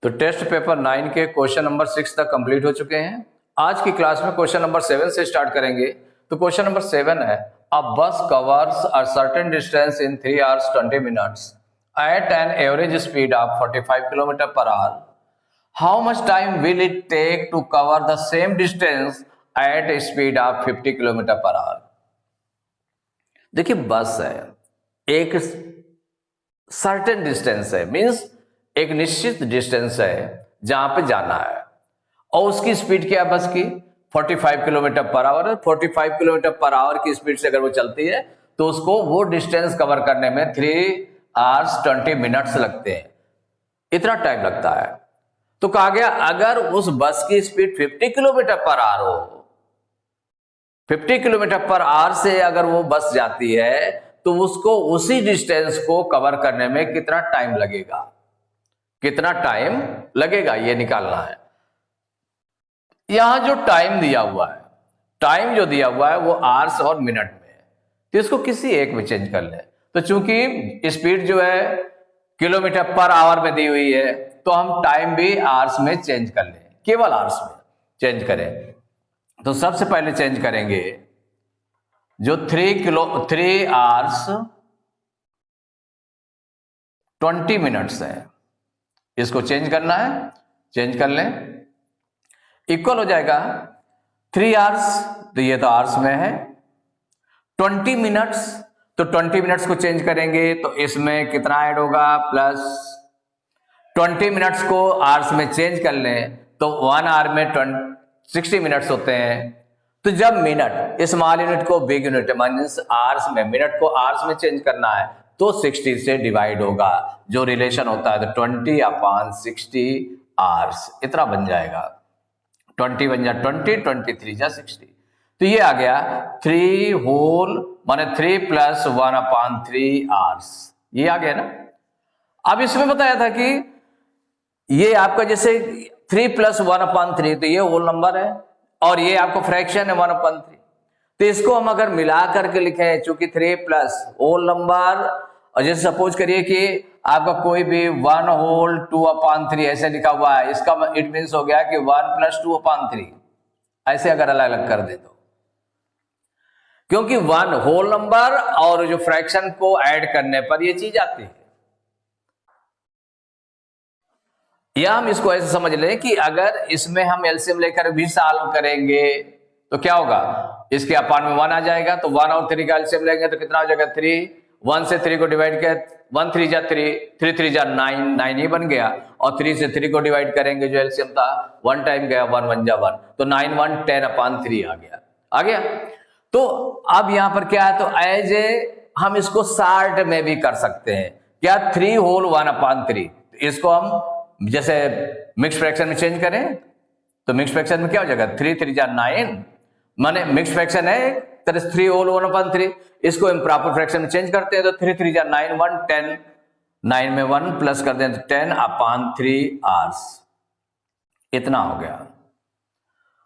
तो test paper 9 के question number 6 तक कंप्लीट हो चुके हैं। आज की क्लास में क्वेश्चन नंबर 7 से स्टार्ट करेंगे। तो क्वेश्चन नंबर 7 है, अ बस covers a certain distance in 3 hours 20 minutes at an average speed of 45 km per hour. How much time will it take to cover the same distance at a speed of 50 km per hour? देखिए, बस है, एक certain distance है, means एक निश्चित distance है जहां पे जाना है और उसकी स्पीड क्या है बस की 45 किलोमीटर पर आवर है। 45 किलोमीटर पर आवर की स्पीड से अगर वो चलती है तो उसको वो डिस्टेंस कवर करने में 3 hours 20 minutes लगते हैं, इतना टाइम लगता है। तो कहा गया अगर उस बस की स्पीड 50 किलोमीटर पर आवर हो, 50 किलोमीटर पर आवर से अगर वो बस जाती है तो उसको उसी डिस्टेंस को कवर करने में कितना टाइम लगेगा, कितना टाइम लगेगा ये निकालना है। यहां जो टाइम दिया हुआ है, टाइम जो दिया हुआ है वो आवर्स और मिनट में है, तो इसको किसी एक में चेंज कर ले। तो चूंकि स्पीड जो है किलोमीटर पर आवर में दी हुई है तो हम टाइम भी आवर्स में चेंज कर लें, केवल आवर्स में चेंज करें। तो सबसे पहले चेंज करेंगे जो 3 hours 20 minutes है, इसको चेंज करना है, चेंज कर लें। इक्वल हो जाएगा 3 hours, तो ये तो आवर्स में है, 20 minutes, तो 20 minutes को चेंज करेंगे तो इसमें कितना ऐड होगा प्लस 20 minutes को आवर्स में चेंज कर लें तो 1 hour में 60 minutes होते हैं। तो जब मिनट स्मॉल यूनिट को बिग यूनिट मीन्स आवर्स में, मिनट को आवर्स में चेंज करना है तो 60 से डिवाइड होगा, जो रिलेशन होता है तो 20/60 आवर्स, इतना बन जाएगा। 20 बन जा 20, 23 जा 60, तो ये आ गया 3 होल माने 3 + 1/3 आवर्स, ये आ गया ना। अब इसमें बताया था कि ये आपका जैसे 3 + 1/3, तो ये होल नंबर है और ये आपको फ्रैक्शन है 1/3, तो इसको हम अगर मिला करके लिखें, चूंकि 3 प्लस होल नंबर, और जैसे सपोज करिए कि आपका कोई भी 1 होल 2/3 ऐसे लिखा हुआ है, इसका इट मीन्स हो गया कि 1 + 2/3, ऐसे अगर अलग अलग कर दे तो, क्योंकि 1 होल नंबर और जो फ्रैक्शन को ऐड करने पर ये चीज आती है। या हम इसको ऐसे समझ लें कि अगर इसमें हम एलसीएम लेकर भी सॉल्व करेंगे तो क्या होगा, इसके अपान में 1 आ जाएगा, तो 1 और 3 का एलसीएम लेंगे तो कितना हो जाएगा 3, 1 से 3 को डिवाइड किया 1 3 जा 3, 3 3 जा 9, 9 ही बन गया, और 3 से 3 को डिवाइड करेंगे जो एलसीएम था 1 टाइम गया 1 1 जा 1, तो 9 1 10/3 आ गया। तो अब यहां पर क्या है, तो एज ए हम इसको शार्ट में भी कर सकते हैं, क्या 3 होल 1/3, इसको हम जैसे मिक्स फ्रैक्शन में चेंज करें तो मिक्स फ्रैक्शन में क्या हो जाएगा 3 3 जा 9, माने मिक्स फ्रैक्शन है तरह 3 होल 1/3, इसको इम्प्रॉपर फ्रैक्शन में चेंज करते हैं तो 3 3 जा 9 1 10, 9 में 1 प्लस कर दें तो 10/3 आवर्स, इतना हो गया।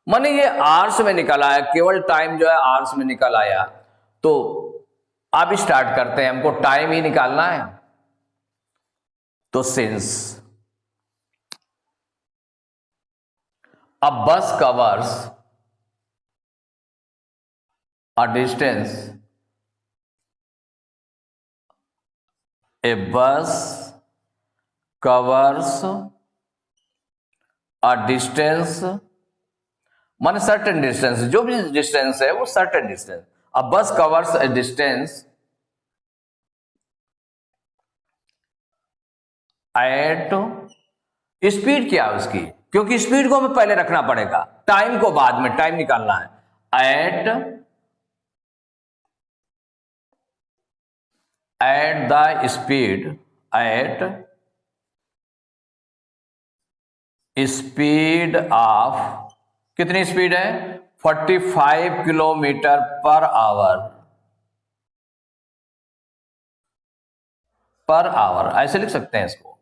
माने ये आवर्स में निकल आया, केवल टाइम जो है आवर्स में निकल आया। तो अब स्टार्ट करते हैं, हमको टाइम ही निकालना है। तो since a bus covers a distance, a bus covers a distance माने सर्टेन डिस्टेंस, जो भी डिस्टेंस है वो certain distance. a bus covers a distance at, speed क्या है उसकी, क्योंकि स्पीड को हमें पहले रखना पड़ेगा, टाइम को बाद में, टाइम निकालना है। At the speed, at speed of, कितनी स्पीड है 45 किलोमीटर पर आवर, ऐसे लिख सकते हैं इसको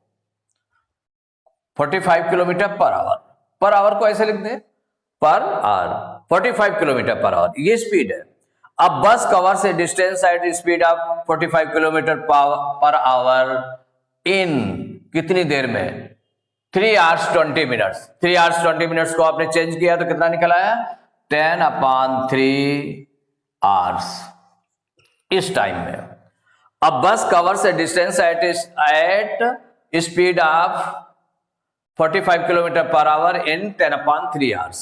45 किलोमीटर पर आवर को ऐसे लिख दें per hour, 45 kilometre per hour ये स्पीड है। अब बस कवर से distance at speed of 45 kilometre per hour इन कितनी देर में 3 hours 20 minutes। 3 hours 20 minutes को आपने चेंज किया तो कितना निकल आया? 10/3 hours इस टाइम में। अब bus covers a distance at speed of 45 kilometre per hour in 10/3 hours,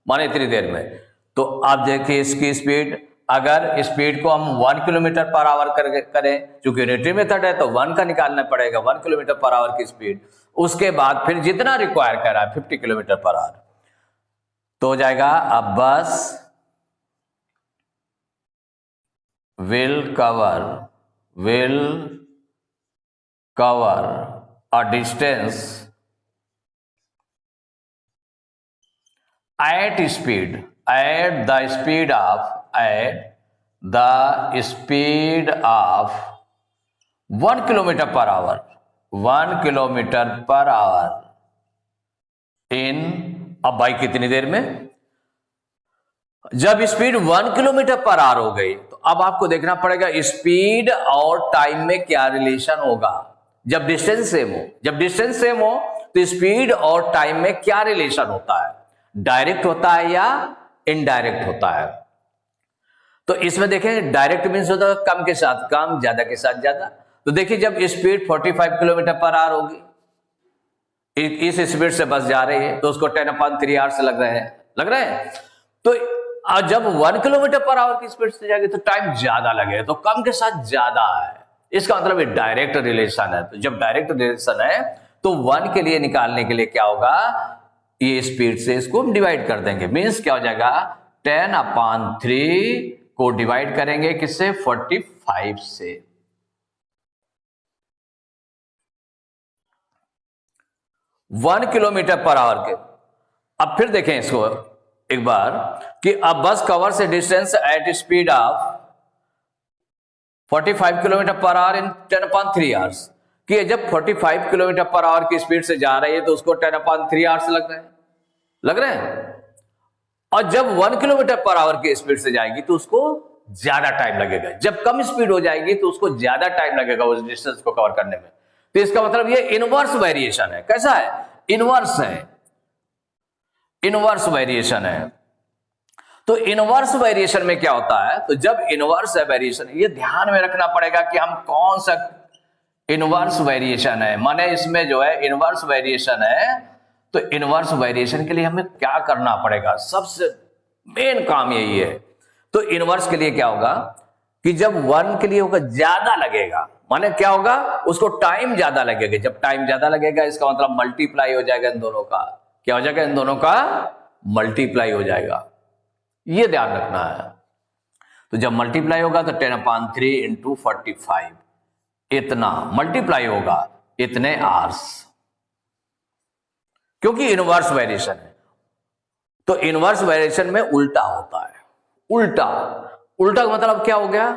माने इतनी देर में। तो आप देखिए इसकी स्पीड, अगर स्पीड को हम 1 किलोमीटर पर आवर करें, चूंकि यूनिटरी मेथड है तो 1 का निकालना पड़ेगा, 1 किलोमीटर पर आवर की स्पीड। उसके बाद फिर जितना रिक्वायर कर रहा है 50 किलोमीटर पर आवर, तो हो जाएगा अब बस will cover a distance at the speed of 1 kilometer per hour, 1 kilometer per hour in, अब बाई कितनी देर में? जब स्पीड 1 किलोमीटर पर आवर हो गई तो अब आपको देखना पड़ेगा स्पीड और टाइम में क्या रिलेशन होगा। जब डिस्टेंस सेम हो, तो स्पीड और टाइम में क्या रिलेशन होता है? डायरेक्ट होता है या इनडायरेक्ट होता है? तो इसमें देखें डायरेक्ट मीन्स होता है कम के साथ कम, ज्यादा के साथ ज्यादा। तो देखिए जब स्पीड 45 किलोमीटर पर आवर होगी, इस स्पीड से बस जा रही है तो उसको 10/3 hours लग रहे हैं। तो जब 1 किलोमीटर पर आवर की स्पीड से जाएगी तो टाइम ज्यादा लगेगा, तो कम के साथ ज्यादा है, इसका मतलब ये डायरेक्ट रिलेशन है। तो जब डायरेक्ट रिलेशन है तो 1 के लिए निकालने के लिए क्या होगा, ये स्पीड से इसको हम डिवाइड कर देंगे। मींस क्या हो जाएगा, 10/3 को डिवाइड करेंगे किससे? 45 से। वन किलोमीटर पर आवर के। अब फिर देखें इसको एक बार कि अब bus covers a distance at speed of 45 kilometre per hour in 10/3 hours, कि जब 45 किलोमीटर पर आवर की स्पीड से जा रही है तो उसको 10/3 hours लग रहे हैं। और जब 1 किलोमीटर पर आवर की स्पीड से जाएगी तो उसको ज्यादा टाइम लगेगा। जब कम स्पीड हो जाएगी तो उसको ज्यादा टाइम लगेगा उस डिस्टेंस को कवर करने में। तो इसका मतलब ये इनवर्स वेरिएशन है। कैसा है? इनवर्स है, इनवर्स वेरिएशन है। तो इनवर्स वेरिएशन में क्या होता है? तो जब इनवर्स है वेरिएशन, ये ध्यान में रखना पड़ेगा कि हम कौन सा इनवर्स वेरिएशन है, माने इसमें जो है इनवर्स वेरिएशन है। तो इनवर्स वेरिएशन के लिए हमें क्या करना पड़ेगा? सबसे मेन काम यही है। तो इनवर्स के लिए क्या होगा कि जब 1 के लिए होगा ज्यादा लगेगा, माने क्या होगा, उसको टाइम ज्यादा लगेगा। जब टाइम ज्यादा लगेगा इसका मतलब मल्टीप्लाई हो जाएगा इन दोनों का। क्या हो जाएगा? इन दोनों का मल्टीप्लाई हो जाएगा, ये ध्यान रखना है। तो जब मल्टीप्लाई होगा तो 10/3 इंटू 45 इतना मल्टीप्लाई होगा, इतने आवर्स, क्योंकि इनवर्स वेरिएशन है। तो इनवर्स वेरिएशन में उल्टा होता है। उल्टा का मतलब क्या हो गया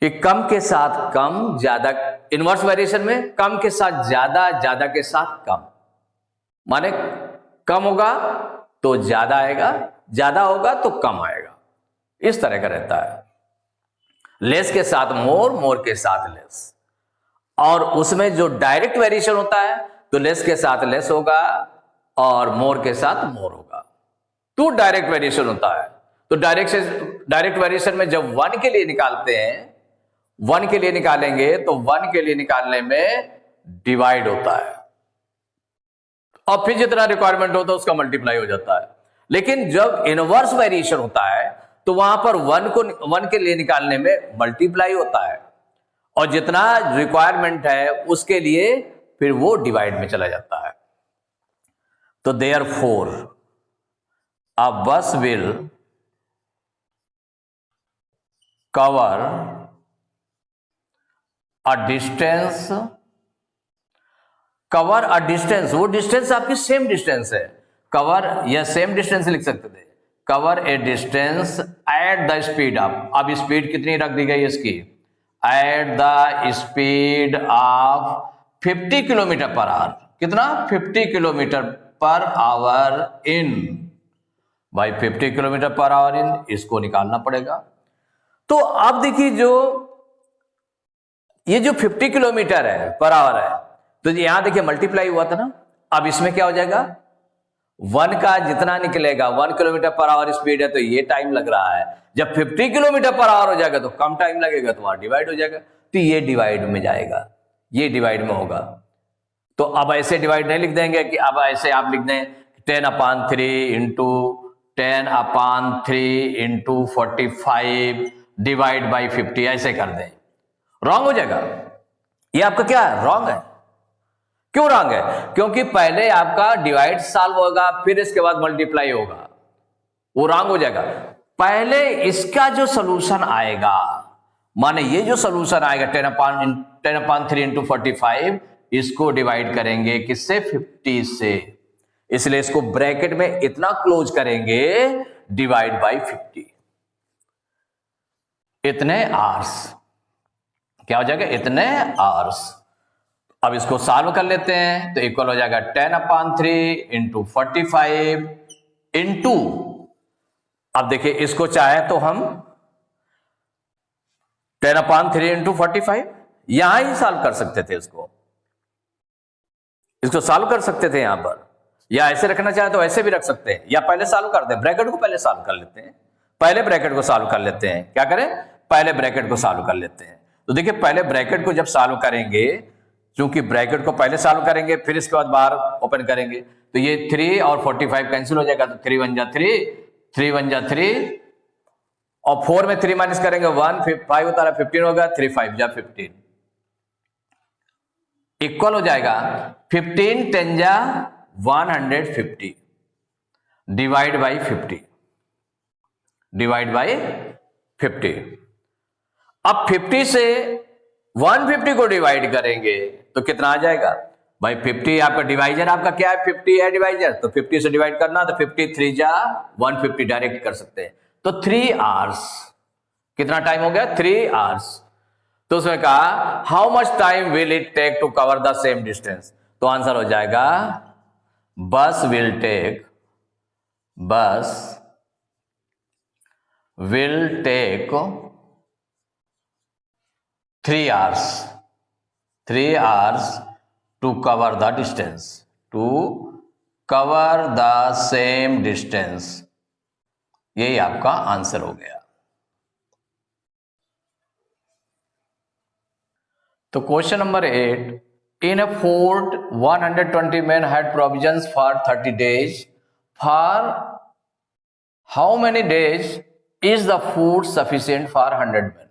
कि कम के साथ कम, ज्यादा। इनवर्स वेरिएशन में कम के साथ ज्यादा, ज्यादा के साथ कम, माने कम होगा तो ज्यादा आएगा, ज्यादा होगा तो कम आएगा, इस तरह का रहता है। लेस के साथ मोर, मोर के साथ लेस। और उसमें जो डायरेक्ट वेरिएशन होता है तो लेस के साथ लेस होगा और मोर के साथ मोर होगा। तो डायरेक्ट वेरिएशन होता है। तो डायरेक्ट वेरिएशन में जब 1 के लिए निकालते हैं, 1 के लिए निकालेंगे तो 1 के लिए निकालने में डिवाइड होता है और फिर जितना रिक्वायरमेंट होता है उसका मल्टीप्लाई हो जाता है। लेकिन जब इनवर्स वेरिएशन होता है तो वहां पर 1 के लिए निकालने में मल्टीप्लाई होता है और जितना रिक्वायरमेंट है उसके लिए फिर वो डिवाइड में चला जाता है। तो देयरफॉर अ बस will cover a distance, cover a distance, वो डिस्टेंस आपकी सेम डिस्टेंस है। कवर या सेम डिस्टेंस लिख सकते थे। Cover A distance eight the speed of, अब स्पीड कितनी रख दी गई इसकी? Eight the speed of 50 kilometre per our. कितना? 50 किलोमीटर पर आवर इन, भाई 50 किलोमीटर पर आवर इन, इसको निकालना पड़ेगा। तो अब देखिए जो ये जो 50 किलोमीटर है पर आवर है, तो यहां देखिए मल्टीप्लाई हुआ था ना, अब इसमें क्या हो जाएगा, 1 का जितना निकलेगा 1 किलोमीटर पर आवर स्पीड है तो ये टाइम लग रहा है, जब 50 किलोमीटर पर आवर हो जाएगा तो कम टाइम लगेगा, तो वहां डिवाइड हो जाएगा, तो ये डिवाइड में जाएगा, ये डिवाइड में होगा। तो अब ऐसे डिवाइड नहीं लिख देंगे कि अब ऐसे आप लिख दें 10/3 इंटू 10/3 इंटू 45 डिवाइड बाई 50, ऐसे कर दें, रॉन्ग हो जाएगा। ये आपका क्या है, रॉन्ग है। क्यों रॉन्ग है? क्योंकि पहले आपका डिवाइड सॉल्व होगा, फिर इसके बाद मल्टीप्लाई होगा, वो रॉन्ग हो जाएगा। पहले इसका जो सोल्यूशन आएगा, माने ये जो सोल्यूशन आएगा 10/3 इंटू 45, इसको डिवाइड करेंगे किससे, 50 से, इसलिए इसको ब्रैकेट में इतना क्लोज करेंगे डिवाइड बाई 50, इतने आवर्स, क्या हो जाएगा, इतने आवर्स। अब इसको सॉल्व कर लेते हैं तो इक्वल हो जाएगा 10/3 इंटू 45 इंटू, अब देखिए इसको चाहे तो हम 10/3 इंटू 45 यहां ही सॉल्व कर सकते थे, इसको सॉल्व कर सकते थे यहां पर, या ऐसे रखना चाहे तो ऐसे भी रख सकते हैं, या पहले सॉल्व कर दे, ब्रैकेट को पहले सॉल्व कर लेते हैं, पहले ब्रैकेट को सॉल्व कर लेते हैं, क्या करें, पहले ब्रैकेट को सॉल्व कर लेते हैं। तो देखिए पहले ब्रैकेट को जब सॉल्व करेंगे, क्योंकि ब्रैकेट को पहले सॉल्व करेंगे फिर इसके बाद बाहर ओपन करेंगे, तो ये 3 और 45 कैंसिल हो जाएगा, तो 3 1 जा 3, 3 1 जा 3, और 4 में 3 माइनस करेंगे 1, 5 उतारा 15 होगा, 3 5 जा 15, इक्वल हो जाएगा 15 10 जा 150 डिवाइड बाई 50, डिवाइड बाई 50। अब 50 से 150 को डिवाइड करेंगे तो कितना आ जाएगा भाई, 50 आपका डिवाइजर, आपका क्या है, 50 है डिवाइजर, तो 50 से डिवाइड करना, तो 50 3 जा 150 डायरेक्ट कर सकते हैं, तो 3 आवर्स, कितना टाइम हो गया, 3 आवर्स। तो उसमें कहा how much time will it take to cover the same distance, तो आंसर हो जाएगा bus will take 3 hours to cover the distance, to cover the same distance, यही आपका आंसर हो गया। तो question number 8, in a fort 120 men had provisions for 30 days, for how many days is the food sufficient for 100 men?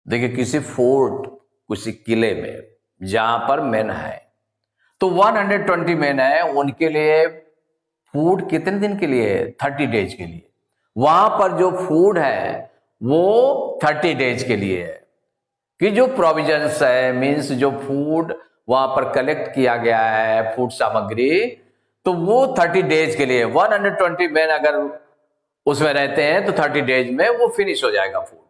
देखिए किसी fort, किसी किले में जहां पर मेन है, तो 120 मेन है, उनके लिए फूड कितने दिन के लिए, 30 डेज के लिए। वहां पर जो फूड है वो 30 डेज के लिए है, कि जो प्रोविजंस है, मींस जो फूड वहां पर कलेक्ट किया गया है, फूड सामग्री, तो वो 30 डेज के लिए, 120 मेन अगर उसमें रहते हैं तो 30 डेज में वो फिनिश हो जाएगा फूड।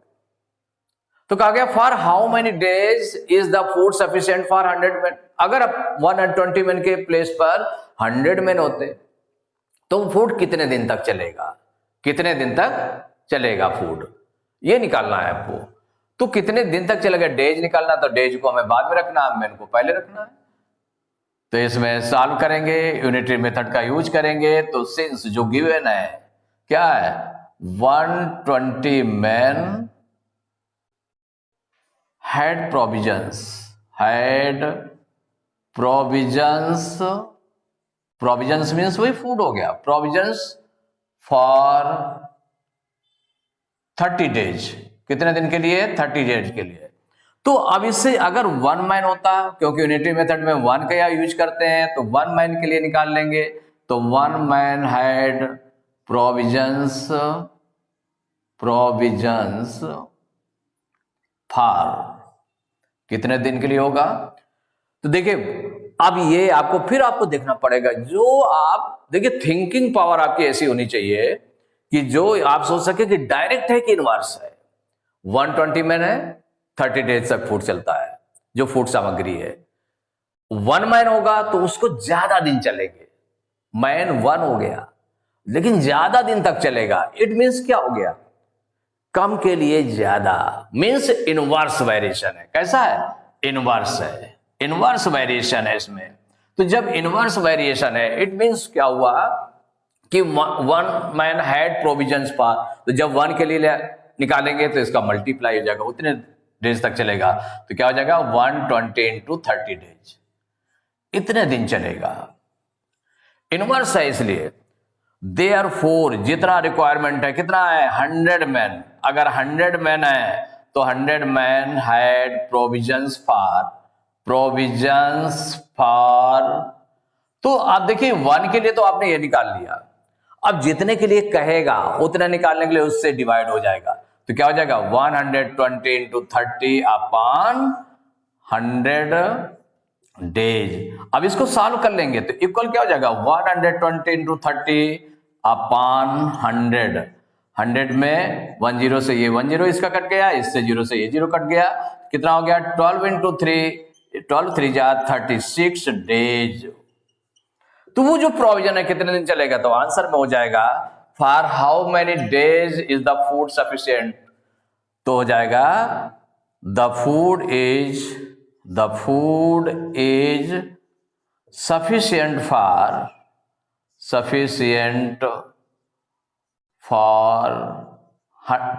तो कहा गया for how many days is the food sufficient for 100 main, अगर 120 मेन के प्लेस पर 100 मेन होते तो फूड कितने दिन तक चलेगा, कितने दिन तक चलेगा फूड, ये निकालना है आपको। तो कितने दिन तक चलेगा, डेज निकालना, तो डेज को हमें बाद में रखना है, मेन को पहले रखना है। तो इसमें सॉल्व करेंगे, यूनिटरी मेथड का यूज करेंगे, तो सिंस जो गिवन है क्या है, 120 main had provisions, provisions means वही फूड हो गया, provisions for 30 days, कितने दिन के लिए, 30 डेज के लिए। तो अब इससे अगर 1 मैन होता, क्योंकि यूनिटरी मेथड में 1 का यूज करते हैं, तो 1 मैन के लिए निकाल लेंगे, तो 1 मैन हैड प्रोविजंस फॉर कितने दिन के लिए होगा। तो देखिए अब ये आपको फिर आपको देखना पड़ेगा, जो आप देखिए थिंकिंग पावर आपकी ऐसी होनी चाहिए कि जो आप सोच सके कि डायरेक्ट है कि इनवर्स है। 120 मैन है, 30 डेज तक फूड चलता है, जो फूड सामग्री है। 1 मैन होगा तो उसको ज्यादा दिन चलेंगे, मैन 1 हो गया लेकिन ज्यादा दिन तक चलेगा, इट मीन्स क्या हो गया, कम के लिए ज्यादा, मीन्स इनवर्स वेरिएशन है। कैसा है, इनवर्स है। इनवर्स वेरिएशन है इसमें। तो जब इनवर्स वेरिएशन है इट मींस क्या हुआ कि one man had provisions for, तो जब वन के लिए निकालेंगे तो इसका मल्टीप्लाई हो जाएगा, उतने डेज तक चलेगा, तो क्या हो जाएगा 120 इंटू 30 डेज, इतने दिन चलेगा। इनवर्स है इसलिए देयरफॉर जितना रिक्वायरमेंट है कितना है 100 मैन, अगर 100 मैन है तो 100 मैन हैड प्रोविजंस फॉर, तो आप देखिए 1 के लिए तो आपने ये निकाल लिया, अब जितने के लिए कहेगा उतना निकालने के लिए उससे डिवाइड हो जाएगा, तो क्या हो जाएगा 120 इंटू 30 अपॉन 100 डेज। अब इसको सॉल्व कर लेंगे तो इक्वल क्या हो जाएगा 120 इंटू 30 अपॉन 100, 100 में 10 से ये 10 इसका कट गया, इससे 0 से ये 0 कट गया, कितना हो गया 12 इंटू 3, 12 3 जा 36 डेज। तो वो जो प्रोविजन है कितने दिन चलेगा, तो आंसर में हो जाएगा for how many days is the food sufficient, तो हो जाएगा the food is sufficient for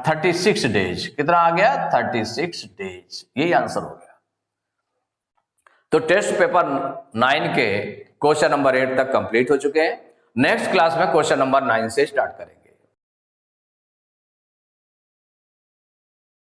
36 days. कितना आ गया 36 डेज, यही आंसर हो गया। तो टेस्ट पेपर 9 के क्वेश्चन नंबर 8 तक कंप्लीट हो चुके हैं। नेक्स्ट क्लास में क्वेश्चन नंबर 9 से स्टार्ट करेंगे।